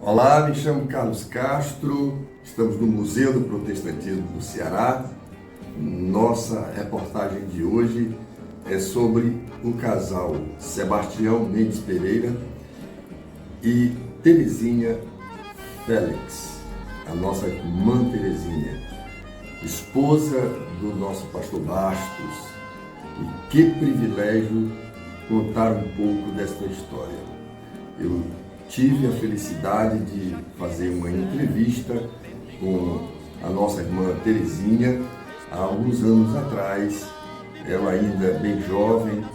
Olá, me chamo Carlos Castro, estamos no Museu do Protestantismo do Ceará. Nossa reportagem de hoje é sobre o casal Sebastião Mendes Pereira e Terezinha Félix, a nossa irmã Terezinha, esposa do nosso pastor Bastos. E que privilégio contar um pouco desta história. Eu tive a felicidade de fazer uma entrevista com a nossa irmã Terezinha há alguns anos atrás, ela ainda bem jovem,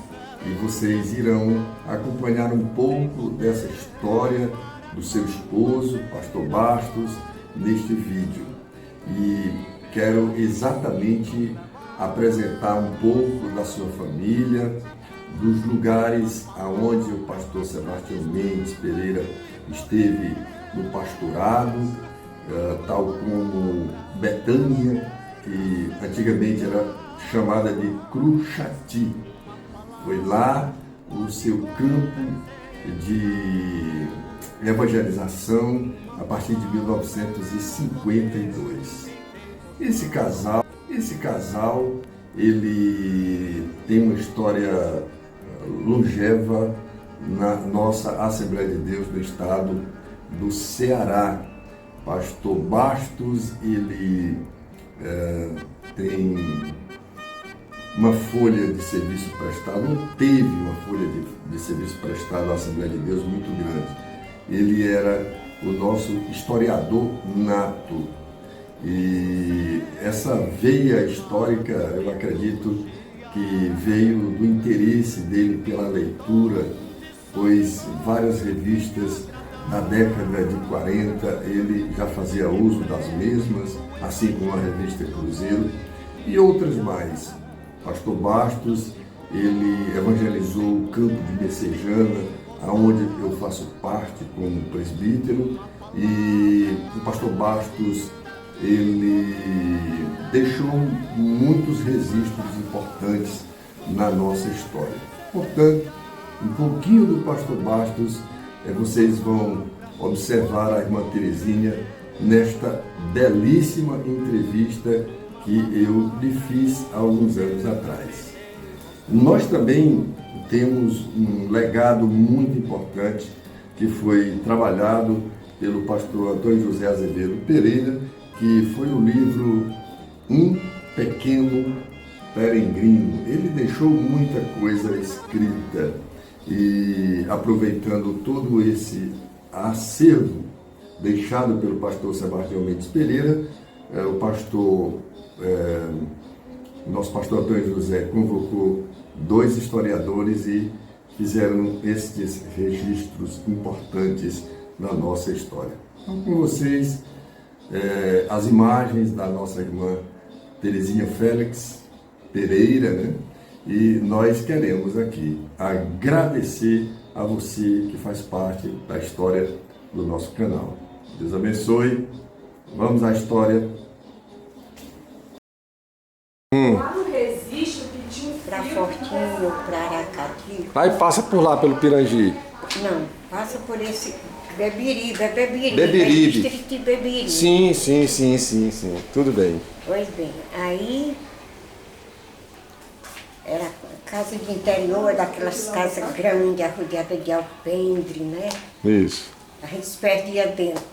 e vocês irão acompanhar um pouco dessa história do seu esposo, pastor Bastos, neste vídeo. E quero exatamente apresentar um pouco da sua família, dos lugares aonde o pastor Sebastião Mendes Pereira esteve no pastorado, tal como Betânia, que antigamente era chamada de Cruxati. Foi lá o seu campo de evangelização a partir de 1952. Esse casal, ele tem uma história longeva na nossa Assembleia de Deus do estado do Ceará. Pastor Bastos, ele tem uma folha de serviço prestado, não teve uma folha de serviço prestado à Assembleia de Deus muito grande. Ele era o nosso historiador nato. E essa veia histórica, eu acredito que veio do interesse dele pela leitura, pois várias revistas da década de 40 ele já fazia uso das mesmas, assim como a revista Cruzeiro e outras mais. Pastor Bastos, ele evangelizou o campo de Messejana, aonde eu faço parte como presbítero, e o pastor Bastos, ele deixou muitos registros importantes na nossa história. Portanto, um pouquinho do pastor Bastos, vocês vão observar a irmã Terezinha nesta belíssima entrevista que eu lhe fiz há alguns anos atrás. Nós também temos um legado muito importante que foi trabalhado pelo pastor Antônio José Azevedo Pereira, que foi o livro Um Pequeno Peregrino. Ele deixou muita coisa escrita e, aproveitando todo esse acervo deixado pelo pastor Sebastião Mendes Pereira, nosso pastor Antônio José convocou 2 historiadores e fizeram estes registros importantes na nossa história. Então, com vocês, as imagens da nossa irmã Terezinha Félix Pereira, né? E nós queremos aqui agradecer a você que faz parte da história do nosso canal. Deus abençoe. Vamos à história. Lá no Registro que tinha Pra Fortinho, pra Aracati. Aí passa por lá, pelo Pirangi. Não, passa por esse Beberibe. Beberibe. Distrito de Beberibe. Sim. Tudo bem. Pois bem, aí era casa de interior, daquelas casas grandes, arrodeadas de alpendre, né? Isso. A gente se perdia dentro.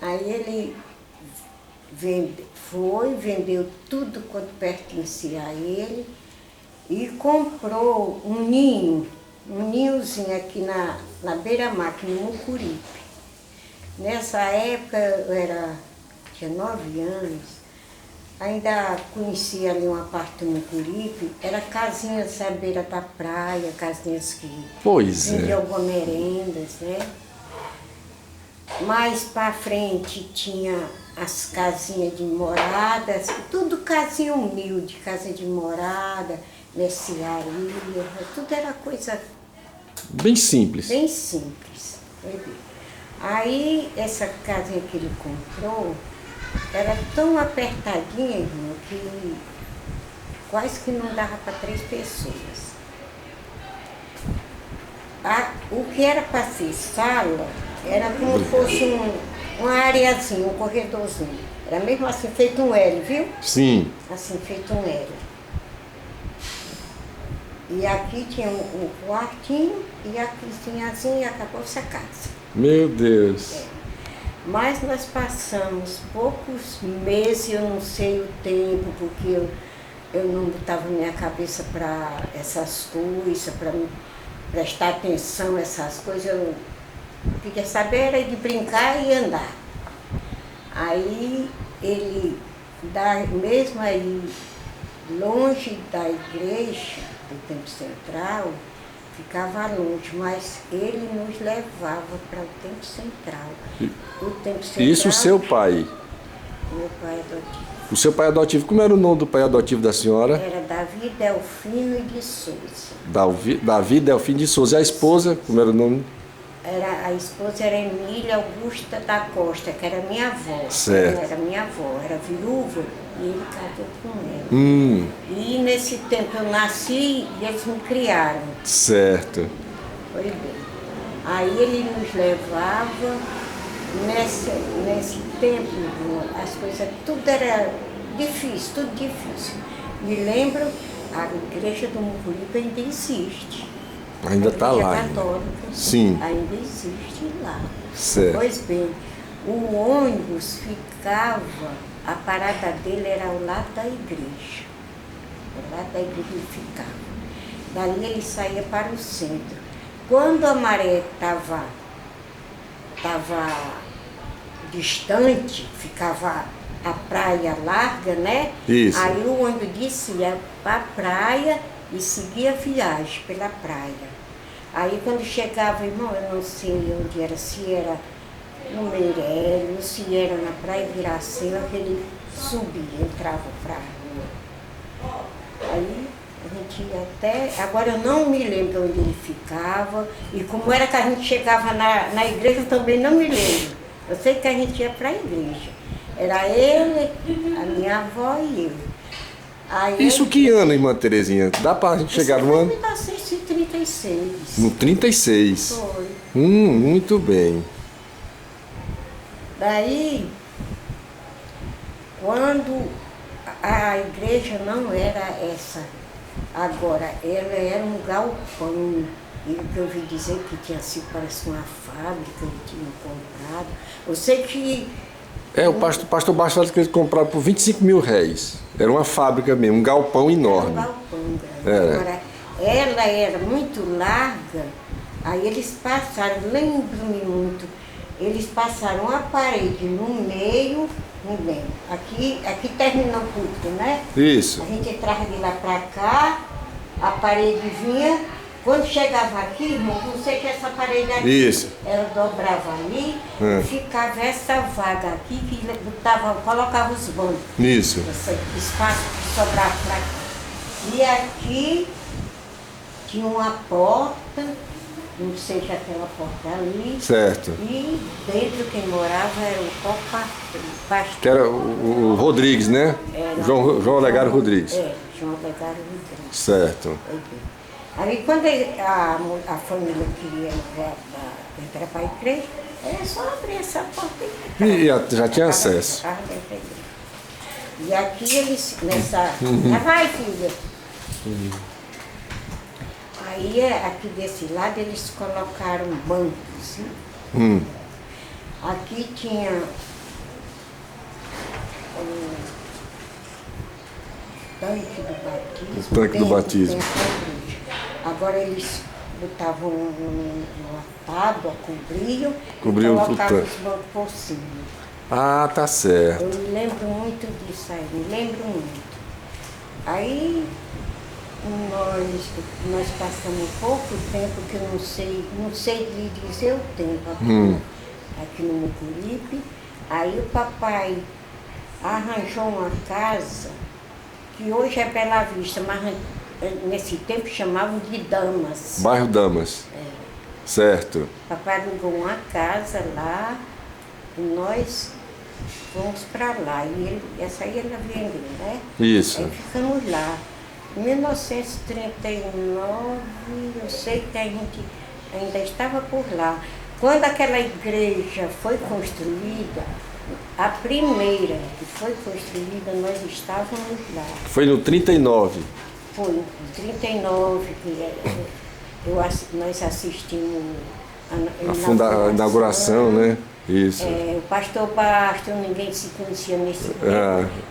Aí ele vendeu tudo quanto pertencia a ele e comprou um ninhozinho aqui na beira-mar, aqui no Mucuripe. Nessa época tinha 9 anos, ainda conhecia ali uma parte do Mucuripe, era casinhas à beira da praia, casinhas que vendiam algumas merendas, né? Mais para frente tinha as casinhas de moradas, tudo casinha humilde, casa de morada, mercearia, tudo era coisa bem simples. bem simples. Aí essa casinha que ele comprou era tão apertadinha, irmão, que quase que não dava para 3 pessoas. O que era para ser sala Era como se fosse uma areazinha, um corredorzinho. Era mesmo assim, feito um L, viu? Sim. Assim, feito um L. E aqui tinha o quartinho e a cozinhazinha e acabou-se a casa. Meu Deus. Mas nós passamos poucos meses, eu não sei o tempo, porque eu não botava minha cabeça para essas coisas, para prestar atenção a essas coisas. Eu queria saber era de brincar e andar. Aí ele, mesmo aí, longe da igreja, do Templo Central, ficava longe, mas ele nos levava para o Templo Central. O Templo Central. Isso o seu pai? Meu pai adotivo. O seu pai adotivo, como era o nome do pai adotivo da senhora? Era Davi Delfino de Souza. Davi Delfino de Souza. E a esposa, como era o nome? A esposa era Emília Augusta da Costa, que era minha avó. Certo. Ela era minha avó, era viúva e ele casou com ela. E nesse tempo eu nasci e eles me criaram. Certo. Foi bem. Aí ele nos levava, nesse tempo as coisas, tudo era difícil, tudo difícil. Me lembro, a igreja do Mucuripe ainda existe. Ainda está lá. Católica, Sim. Ainda existe lá. Certo. Pois bem, o ônibus ficava, a parada dele era ao lado da igreja. Ao lado da igreja ele ficava. Dali ele saía para o centro. Quando a maré estava distante, ficava a praia larga, né? Isso. Aí o ônibus descia para a praia e seguia a viagem pela praia. Aí quando chegava, irmão, eu não sei onde era, se era no Meirelles, se era na Praia de Iracema, que ele subia, entrava para a rua. Aí a gente ia até, agora eu não me lembro onde ele ficava, e como era que a gente chegava na igreja, eu também não me lembro. Eu sei que a gente ia para a igreja. Era ele, a minha avó e eu. Aí Isso que ano, irmã Terezinha? Dá pra gente chegar no ano? Em 1936. No 36. Foi. Muito bem. Daí, quando a igreja não era essa, agora ela era um galpão. E o que eu ouvi dizer que tinha sido, parece uma fábrica, ele tinha comprado. Eu sei que... O pastor Baixo falou que eles compraram por 25 mil réis. Era uma fábrica mesmo, um galpão enorme. Era um galpão grande. Agora, ela era muito larga, aí eles passaram, lembro-me muito, eles passaram a parede no meio, aqui terminou o púlpito, né? Isso. A gente entrava de lá para cá, a parede vinha. Quando chegava aqui, irmão, não sei que essa parede aqui, Isso. ela dobrava ali, ficava essa vaga aqui que colocava os bancos. Isso. Esse espaço que sobrava para cá. E aqui tinha uma porta, não sei se aquela porta ali. Certo. E dentro quem morava era o pastor. Que era o Rodrigues, né? João Olegário Rodrigues. João Olegário Rodrigues. Certo. Aí quando a família queria entrar para a igreja, era só abrir essa porta e entrar. E já tinha acesso. E aqui eles, Já vai, filha. Aí aqui desse lado eles colocaram bancos. Aqui tinha o tanque do batismo. O tanque do batismo. Agora eles botavam uma tábua, cobriam Cobriu e o colocavam tanque. os bancos por cima. Ah, tá certo. Eu me lembro muito disso aí, me lembro muito. Aí nós passamos pouco tempo, que eu não sei lhe dizer o tempo aqui no Mucuripe. Aí o papai arranjou uma casa, que hoje é Bela Vista, mas nesse tempo chamavam de Damas. Bairro Damas. Certo. Papai alugou uma casa lá e nós fomos para lá. E essa aí ele vendeu, né? Isso. Aí ficamos lá. Em 1939, eu sei que a gente ainda estava por lá. Quando aquela igreja foi construída, a primeira que foi construída, nós estávamos lá. Foi no 39. Foi em 39 que nós assistimos A inauguração, né? Isso. O pastor Bastos, ninguém se conhecia nesse tempo.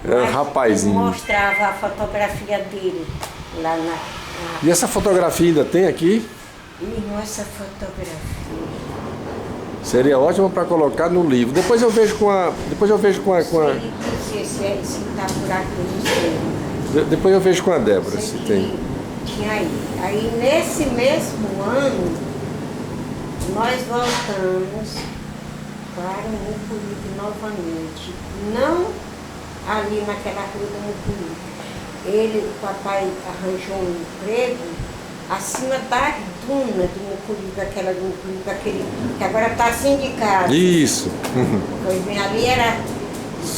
Era rapazinho. Mostrava a fotografia dele lá na... E essa fotografia ainda tem aqui? E essa fotografia... Seria ótima para colocar no livro. Depois eu vejo com a... Ele dizia se está por aqui, não sei. Depois eu vejo com a Débora se tem. Tinha aí. Aí nesse mesmo ano, nós voltamos para o Mucuripe novamente. Não ali naquela rua do Mucuripe. O papai arranjou um emprego acima das dunas do Mucuripe, aquela do Mucuripe, aquele que agora está sindicado. Isso. Pois bem, ali era...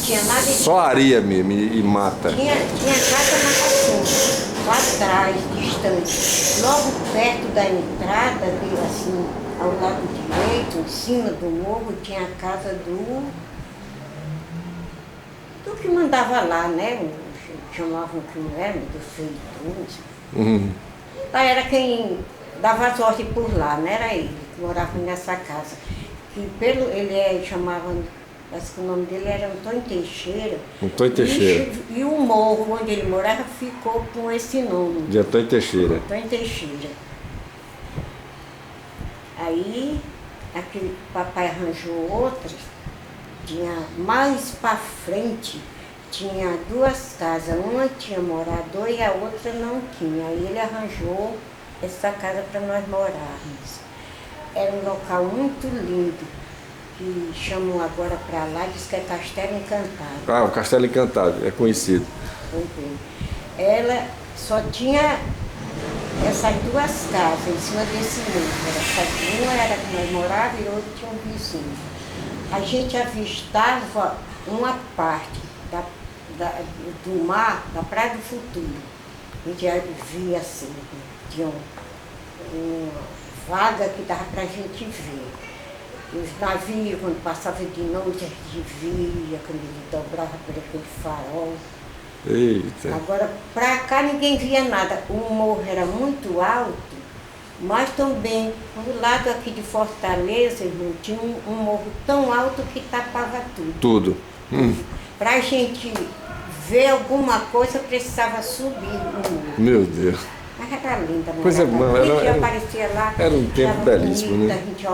Tinha nada de... Só areia mesmo e mata. Tinha casa na caçamba, lá atrás, distante. Logo perto da entrada, assim, ao lado direito, em cima do morro, tinha a casa do que mandava lá, né? Chamavam que não era, do Feitão. Lá era quem dava as ordens por lá, não era ele que morava nessa casa. Que chamava... Parece que o nome dele era Antônio Teixeira. Antônio Teixeira. E o morro onde ele morava ficou com esse nome. De Antônio Teixeira. Antônio Teixeira. Aí, aquele papai arranjou outras. Tinha mais para frente, tinha duas casas. Uma tinha morador e a outra não tinha. Aí ele arranjou essa casa para nós morarmos. Era um local muito lindo. Que chamam agora para lá, diz que é Castelo Encantado. Ah, o Castelo Encantado, é conhecido. Ela só tinha essas duas casas em cima desse muro. Uma era que nós morávamos e outra tinha um vizinho. A gente avistava uma parte do mar, da Praia do Futuro. A gente via assim, tinha uma vaga que dava para a gente ver. Os navios, quando passavam de noite, a gente via, quando ele dobrava por aquele farol. Eita. Agora, para cá ninguém via nada. O morro era muito alto, mas também, do lado aqui de Fortaleza, irmão, tinha um morro tão alto que tapava tudo. Tudo. Para a gente ver alguma coisa, precisava subir o morro. Meu Deus. Mas era linda, Coisa boa. A gente aparecia lá. Era um tempo belíssimo, bonita, né? A gente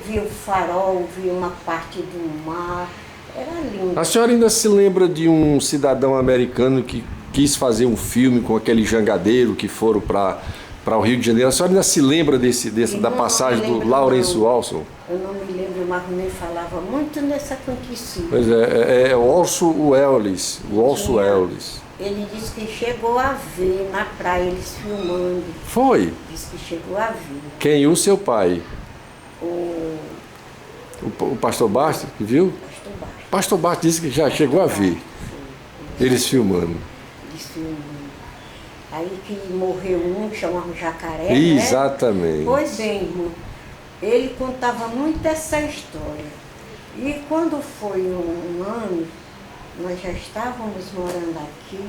via o farol, via uma parte do mar. Era lindo. A senhora ainda se lembra de um cidadão americano que quis fazer um filme com aquele jangadeiro que foram para o Rio de Janeiro? A senhora ainda se lembra da passagem do Lawrence Walson? Eu não me lembro, mas nem falava muito nessa acontecida. Pois é o Orson Welles. Ele disse que chegou a ver na praia, eles filmando. Foi? Disse que chegou a ver. Quem? O seu pai? O pastor Bastos, que viu? Pastor Bastos disse que já chegou a ver. Eles filmando. Aí que morreu um, que chamavam Jacaré, exatamente. Né? Pois bem, irmão, ele contava muito essa história. E quando foi um ano, nós já estávamos morando aqui,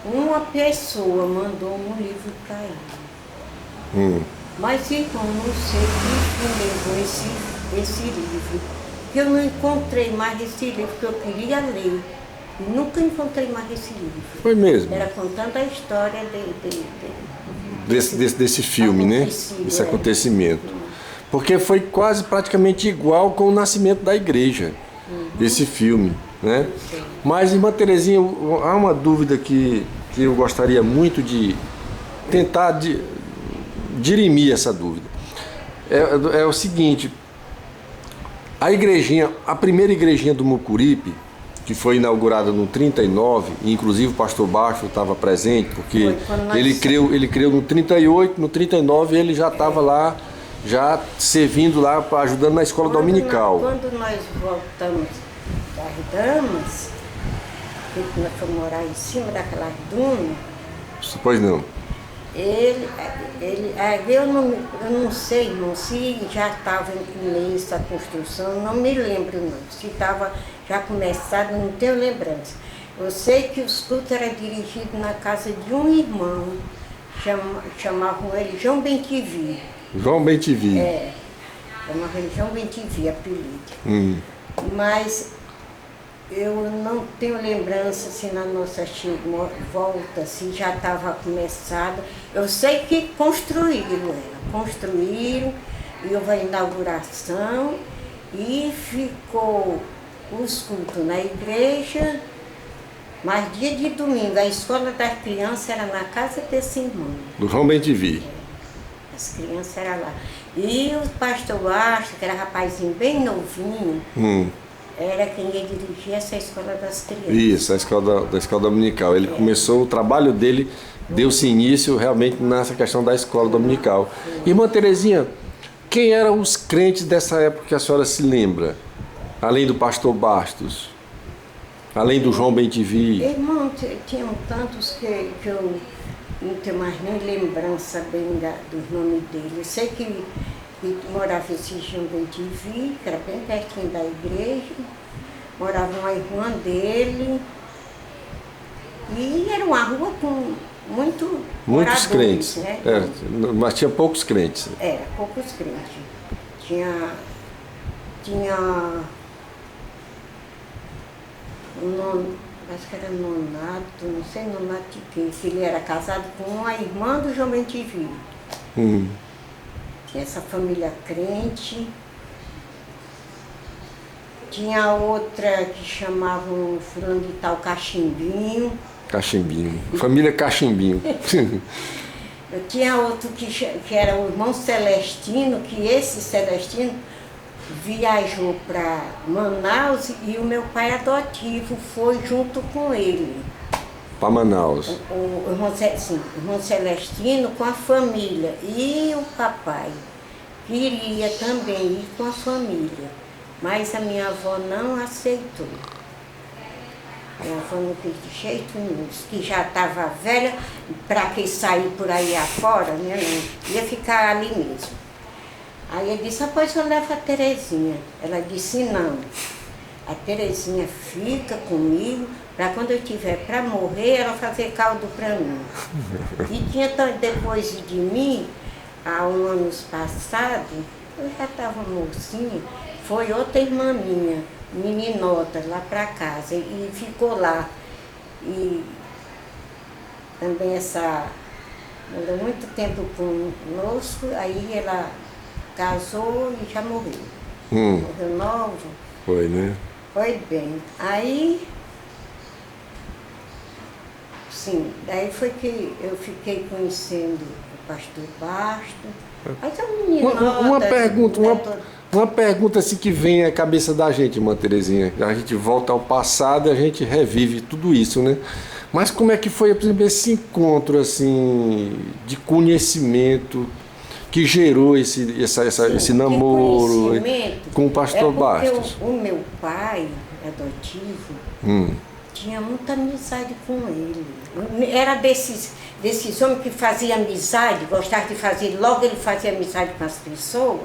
uma pessoa mandou um livro para ele. Mas então, não sei quem me levou esse livro. Que eu não encontrei mais esse livro que eu queria ler. Nunca encontrei mais esse livro. Foi mesmo? Era contando a história desse filme, né? Desse acontecimento. Porque foi quase praticamente igual com o nascimento da igreja, esse filme, né? Mas, irmã Terezinha, há uma dúvida que eu gostaria muito de tentar dirimir essa dúvida. É o seguinte, a primeira igrejinha do Mucuripe, que foi inaugurada no 39, e inclusive o pastor Bastos estava presente, porque ele creu no 38, no 39 ele já estava lá, já servindo lá, ajudando na escola dominical. Quando nós voltamos das damas, que nós fomos morar em cima daquelas dunas, pois não. Eu não sei, irmão, se já estava em começo a construção, não me lembro não. Se estava já começado, não tenho lembrança. Eu sei que os cultos eram dirigidos na casa de um irmão, chamavam ele João Bentivi. João Bentivi. É, chamavam ele João Bentivi, apelido. Mas eu não tenho lembrança se na nossa volta, se já estava começado. Eu sei que construíram, e houve a inauguração e ficou os cultos na igreja, mas dia de domingo a escola das crianças era na casa desse irmão. Do João Bentivi. As crianças eram lá. E o pastor Astro, que era rapazinho bem novinho, era quem ia dirigir essa escola das crianças. Isso, a escola da escola dominical. Ele começou, o trabalho dele deu-se início realmente nessa questão da escola dominical. Irmã Terezinha, quem eram os crentes dessa época que a senhora se lembra? Além do pastor Bastos, além do João Bentivi. Irmão, tinham tantos que eu não tenho mais nem lembrança bem dos nomes dele. Eu sei que morava esse João Bentivi, que era bem pertinho da igreja, morava uma irmã dele, e era uma rua com muitos crentes, né? Mas tinha poucos crentes. Era, poucos crentes. Tinha acho que era Nonato, não sei Nonato de quê, que ele era casado com uma irmã do João Bentivi. Tinha essa família crente. Tinha outra que chamavam fulano de tal Cachimbinho. Cachimbinho, família Cachimbinho. Eu tinha outro que era o irmão Celestino, que esse Celestino viajou para Manaus e o meu pai adotivo foi junto com ele. Para Manaus. O irmão Celestino com a família. E o papai queria também ir com a família, mas a minha avó não aceitou. Minha avó não quis de jeito nenhum, disse que já estava velha, para que sair por aí afora, né? Não, ia ficar ali mesmo. Aí ele disse, pois eu levo a Terezinha. Ela disse, não, a Terezinha fica comigo, para quando eu tiver para morrer, ela fazer caldo para mim. E tinha depois de mim, há anos passados, eu já estava mocinha, foi outra irmã minha, meninota, lá para casa, e ficou lá. E também morou muito tempo conosco, aí ela casou e já morreu. Morreu nova. Foi, né? Foi bem. Aí, sim, daí foi que eu fiquei conhecendo o pastor Basto. Mas é um menino. Uma pergunta assim que vem à cabeça da gente, irmã Terezinha. A gente volta ao passado e a gente revive tudo isso, né? Mas como é que foi, por exemplo, esse encontro assim de conhecimento que gerou esse namoro com o pastor Bastos? O meu pai adotivo tinha muita amizade com ele. Era desses homens que fazia amizade, gostava de fazer, logo ele fazia amizade com as pessoas.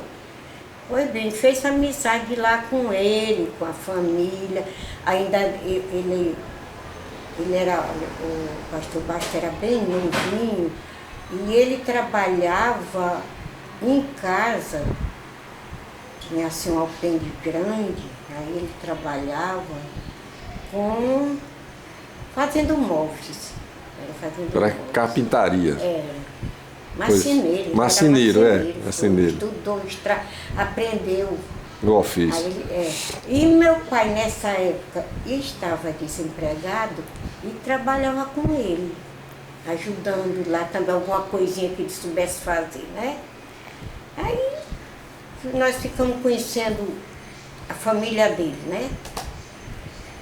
Pois bem, fez amizade lá com ele, com a família. Ainda ele era, o pastor Bastos era bem novinho, e ele trabalhava em casa, tinha assim um alpendre grande, aí ele trabalhava fazendo móveis. Para carpintaria. Marceneiro. Marceneiro. Estudou, aprendeu o ofício. E meu pai, nessa época, estava desempregado e trabalhava com ele, ajudando lá também, alguma coisinha que ele soubesse fazer, né? Aí nós ficamos conhecendo a família dele, né?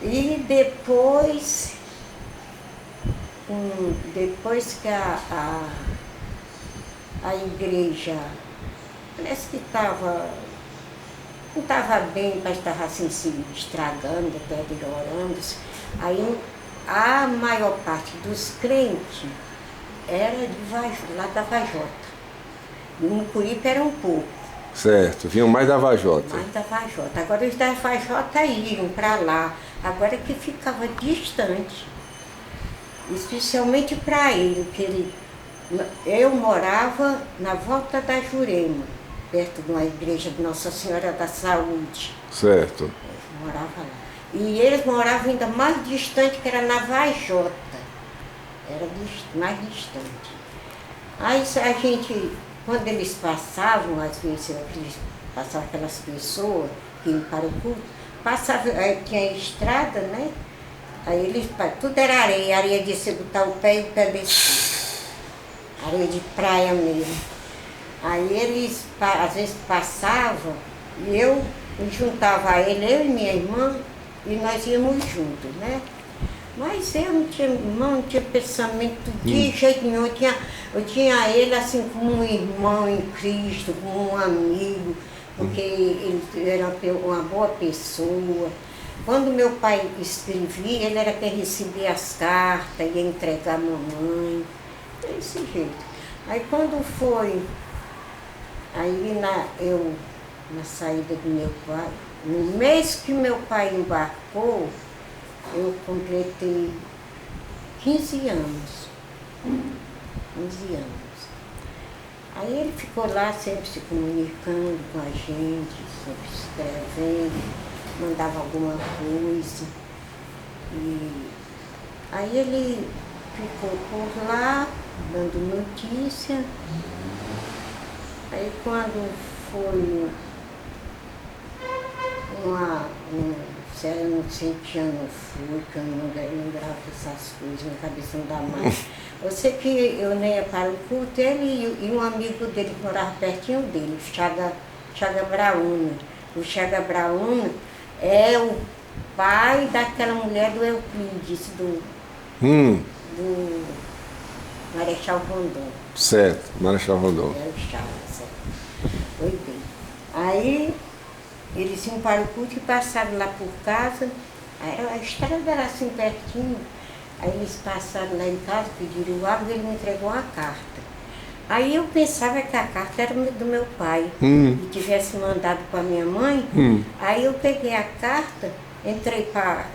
E depois que a igreja parece que não estava bem, mas estava assim se estragando, deteriorando-se. Aí a maior parte dos crentes era lá da Vajota. No Mucuripe era um pouco. Certo, vinham mais da Vajota. Mais da Vajota. Agora os da Vajota iam para lá. Agora que ficava distante. Especialmente para ele, que eu morava na volta da Jurema, perto de uma igreja de Nossa Senhora da Saúde. Certo. Eu morava lá. E eles moravam ainda mais distante, que era na Vajota. Era mais distante. Aí a gente, quando eles passavam, às vezes passavam aquelas pessoas que iam para o culto, tinha estrada, né? Aí eles, tudo era areia, areia de você botar o pé e o pé descer. Areia de praia mesmo. Aí eles, às vezes, passavam e eu juntava ele, eu e minha irmã, e nós íamos juntos, né? Mas eu não tinha irmão, não tinha pensamento de jeito nenhum. Eu tinha ele assim como um irmão em Cristo, como um amigo, porque ele era uma boa pessoa. Quando meu pai escrevia, ele era quem recebia as cartas, ia entregar a mamãe, desse jeito. Aí quando foi, eu na saída do meu pai, no mês que meu pai embarcou, eu completei 15 anos. 15 anos. Aí ele ficou lá sempre se comunicando com a gente, sempre escrevendo, mandava alguma coisa. E aí ele ficou por lá, dando notícia. Aí quando foi se eu não sei que ano fui, que eu não lembrava essas coisas, minha cabeça não dá mais. Eu sei que eu nem ia para o culto, ele e um amigo dele que morava pertinho dele, o Chaga Brauna. O Chaga Brauna é o pai daquela mulher do Euclides, do Marechal Rondon. Certo, Marechal Rondon. É o Chaga, certo. Foi bem. Aí eles iam para o culto e passaram lá por casa. A estrada era assim pertinho. Aí eles passaram lá em casa, pediram água e ele me entregou uma carta. Aí eu pensava que a carta era do meu pai, e tivesse mandado para minha mãe. Aí eu peguei a carta, entrei para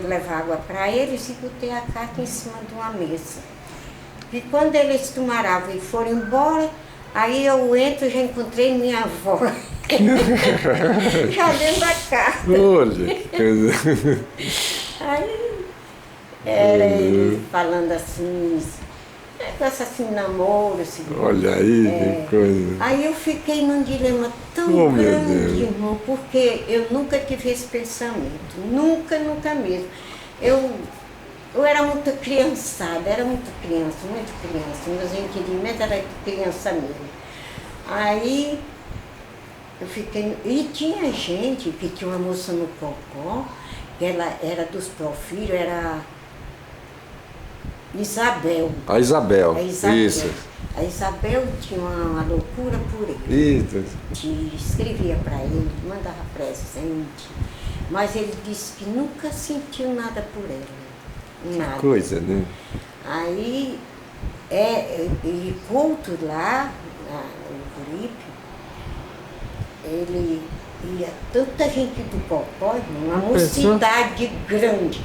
levar água para eles e botei a carta em cima de uma mesa. E quando eles tomaram água e foram embora, aí eu entro e já encontrei minha avó. Já dentro da carta. Olha, que coisa. Aí era ele falando assim, negócio assim, namoro, assim. Olha aí, que coisa. Aí eu fiquei num dilema tão grande, irmão, porque eu nunca tive esse pensamento. Nunca, nunca mesmo. Eu era muito criançada, era muito criança. Meus entendimentos eram criança mesmo. Aí eu fiquei. E tinha gente que tinha uma moça no Cocó, que ela era dos Porfírios, era Isabel. A Isabel, Isso. A Isabel tinha uma loucura por ele. Que escrevia para ele, mandava presente. Mas ele disse que nunca sentiu nada por ela. Nada. Que coisa, né? Aí, e culto lá, no Curipe, ele ia tanta gente do Cocó, uma mocidade grande,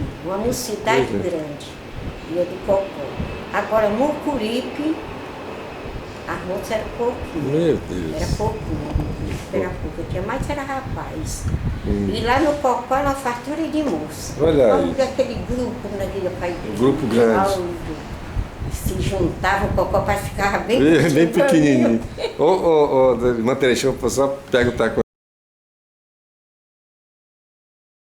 ia do Cocó. Agora, Mucuripe, a moça era pouquinho. Meu Deus. Era pouquinho, era pouco. Eu tinha mais era rapaz. E lá no Cocó era uma fartura de moça. Olha aí. Aquele grupo na vida pai dele. Grupo grande. Se juntava, o Cocó ficava bem pequenininho. Irmã Teresa, deixa eu só perguntar com